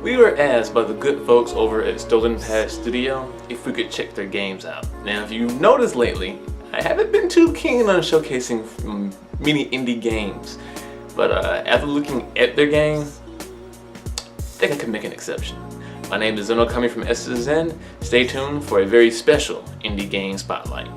We were asked by the good folks over at Stolen Past Studio if we could check their games out. Now, if you've noticed lately, I haven't been too keen on showcasing many indie games, but after looking at their game, I think I can make an exception. My name is Zeno, coming from S to Zen. Stay tuned for a very special indie game spotlight.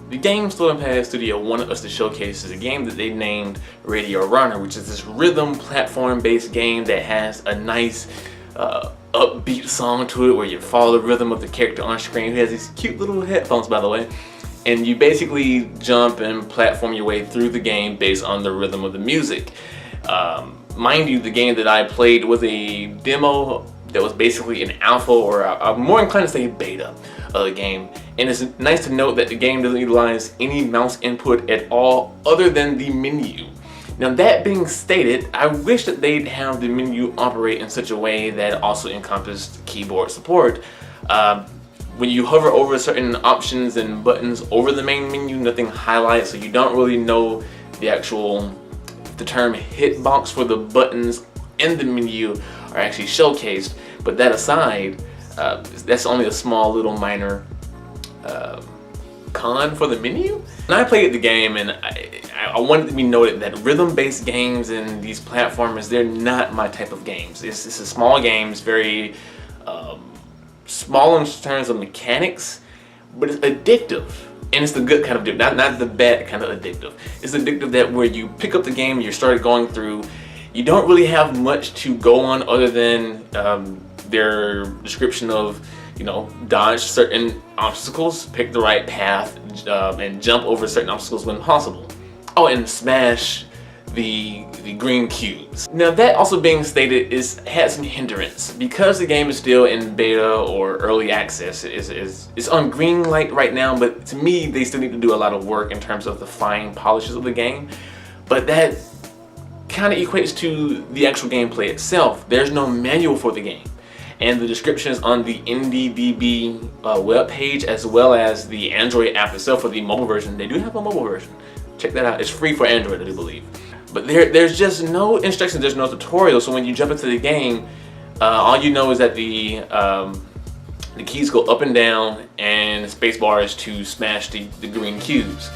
The game Stolen Past Studio wanted us to showcase is a game that they named Radio Runner, which is this rhythm platform-based game that has a nice upbeat song to it where you follow the rhythm of the character on screen, who has these cute little headphones, by the way. And you basically jump and platform your way through the game based on the rhythm of the music. Mind you, the game that I played was a demo that was basically an alpha, or I'm more inclined to say beta of the game. And it's nice to note that the game doesn't utilize any mouse input at all other than the menu. Now, that being stated, I wish that they'd have the menu operate in such a way that also encompassed keyboard support. When you hover over certain options and buttons over the main menu, nothing highlights, so you don't really know the term hitbox for the buttons in the menu are actually showcased. But that aside, that's only a small little minor con for the menu. And I played the game, and I wanted to be noted that rhythm-based games and these platformers, they're not my type of games. It's a small game, it's very small in terms of mechanics, but it's addictive. And it's the good kind of addictive, not the bad kind of addictive. It's addictive that where you pick up the game and you start going through, you don't really have much to go on other than their description of, dodge certain obstacles, pick the right path, and jump over certain obstacles when possible. Oh, and smash the green cubes. Now, that also being stated, had some hindrance because the game is still in beta or early access. It's on green light right now, but to me, they still need to do a lot of work in terms of the fine polishes of the game. But that kind of equates to the actual gameplay itself. There's no manual for the game, and the descriptions on the IndieDB webpage, as well as the Android app itself for the mobile version. They do have a mobile version. Check that out. It's free for Android, I do believe. But there's just no instructions, there's no tutorial. So when you jump into the game, all you know is that the keys go up and down, and space bar is to smash the green cubes.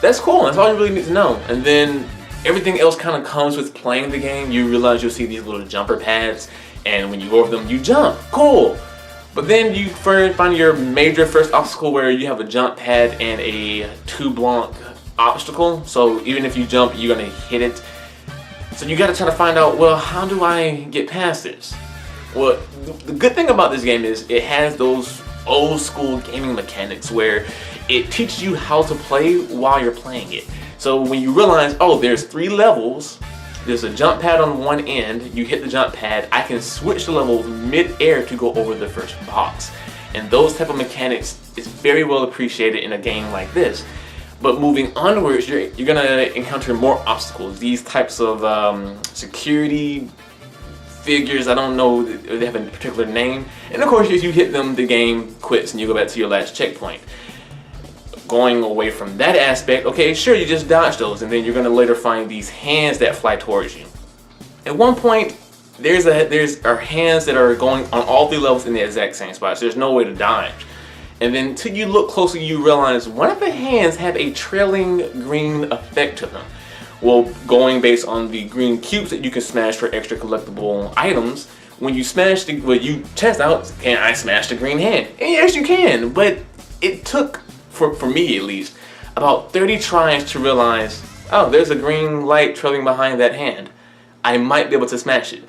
That's cool. That's all you really need to know. And then everything else kind of comes with playing the game. You realize you'll see these little jumper pads, and when you go over them, you jump. Cool. But then you find your major first obstacle where you have a jump pad and a 2-block obstacle. So even if you jump, you're gonna hit it. So you gotta try to find out, well, how do I get past this? Well, the good thing about this game is it has those old school gaming mechanics where it teaches you how to play while you're playing it. So when you realize, oh, there's 3 levels, there's a jump pad on one end, you hit the jump pad, I can switch the levels mid-air to go over the first box. And those type of mechanics is very well appreciated in a game like this. But moving onwards, you're gonna encounter more obstacles. These types of security figures, I don't know if they have a particular name. And of course, if you hit them, the game quits and you go back to your last checkpoint. Going away from that aspect, okay, sure, you just dodge those, and then you're gonna later find these hands that fly towards you. At one point, there's hands that are going on all 3 levels in the exact same spot, so there's no way to dodge. And then till you look closely, you realize one of the hands have a trailing green effect to them. Well, going based on the green cubes that you can smash for extra collectible items, when you smash you test out, can I smash the green hand? And yes, you can, but it took, for me at least, about 30 tries to realize, oh, there's a green light trailing behind that hand. I might be able to smash it.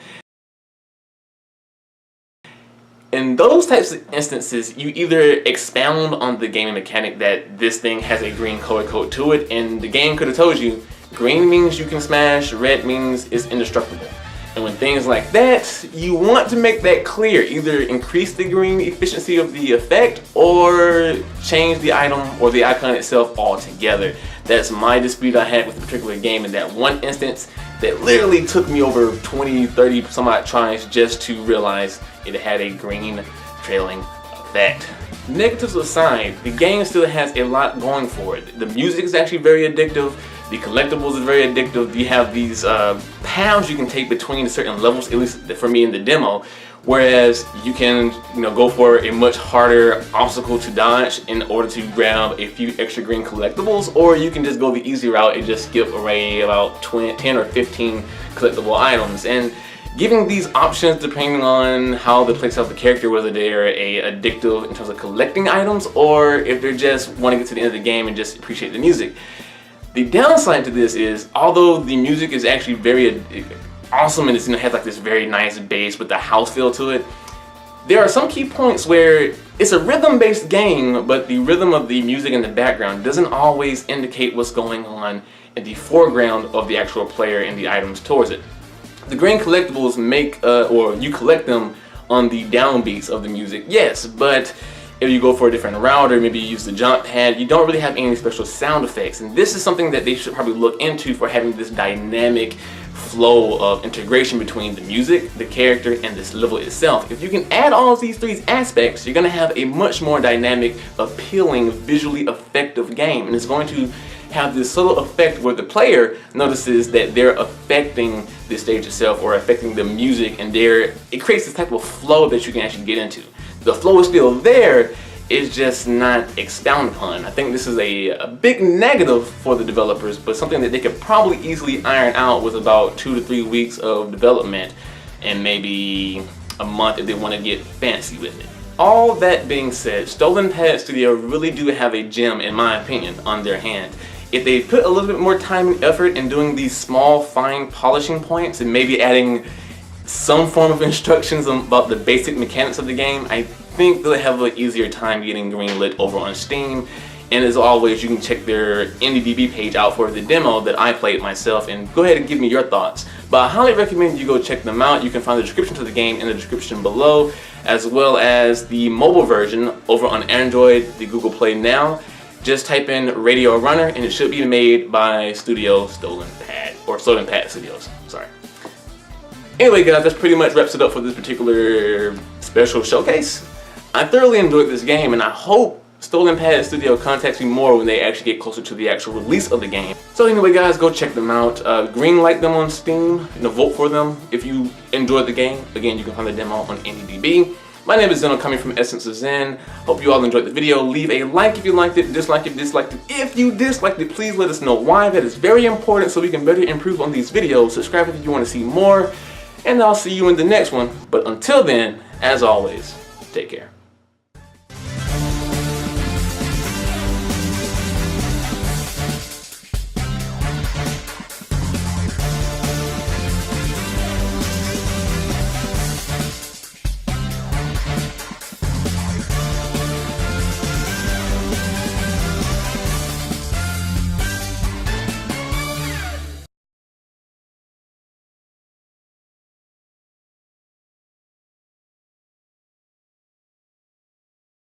In those types of instances, you either expound on the gaming mechanic that this thing has a green color code to it, and the game could have told you, green means you can smash, red means it's indestructible. And when things like that, you want to make that clear. Either increase the green efficiency of the effect, or change the item or the icon itself altogether. That's my dispute I had with the particular game in that one instance that literally took me over 20, 30 some odd tries just to realize it had a green trailing effect. negatives aside, the game still has a lot going for it. The music is actually very addictive. The collectibles is very addictive. You have these paths you can take between certain levels, at least for me in the demo, whereas you can go for a much harder obstacle to dodge in order to grab a few extra green collectibles, or you can just go the easy route and just skip away about 10 or 15 collectible items. And giving these options depending on how they place out the character, whether they're addictive in terms of collecting items or if they're just want to get to the end of the game and just appreciate the music. The downside to this is, although the music is actually very awesome and it has like this very nice bass with the house feel to it, there are some key points where it's a rhythm-based game, but the rhythm of the music in the background doesn't always indicate what's going on in the foreground of the actual player and the items towards it. The green collectibles or you collect them on the downbeats of the music, yes, but if you go for a different route or maybe you use the jump pad, you don't really have any special sound effects. And this is something that they should probably look into for having this dynamic flow of integration between the music, the character, and this level itself. If you can add all of these three aspects, you're going to have a much more dynamic, appealing, visually effective game. And it's going to have this subtle effect where the player notices that they're affecting the stage itself or affecting the music, and it creates this type of flow that you can actually get into. The flow is still there, it's just not expounded upon. I think this is a big negative for the developers, but something that they could probably easily iron out with about 2 to 3 weeks of development and maybe a month if they want to get fancy with it. All that being said, Stolen Pad Studio really do have a gem, in my opinion, on their hand. If they put a little bit more time and effort in doing these small, fine polishing points and maybe adding some form of instructions about the basic mechanics of the game, I think they'll have an easier time getting greenlit over on Steam. And as always, you can check their IndieDB page out for the demo that I played myself, and go ahead and give me your thoughts. But I highly recommend you go check them out. You can find the description to the game in the description below, as well as the mobile version over on Android, the Google Play Now. Just type in Radio Runner and it should be made by Stolen Pad Studios, sorry. Anyway guys, that pretty much wraps it up for this particular special showcase. I thoroughly enjoyed this game and I hope Stolen Pad Studio contacts me more when they actually get closer to the actual release of the game. So anyway guys, go check them out. Greenlight them on Steam, vote for them if you enjoyed the game. Again, you can find the demo on IndieDB. My name is Zeno, coming from Essence of Zen. Hope you all enjoyed the video. Leave a like if you liked it, dislike if you disliked it. If you disliked it, please let us know why. That is very important so we can better improve on these videos. Subscribe if you want to see more, and I'll see you in the next one. But until then, as always, take care.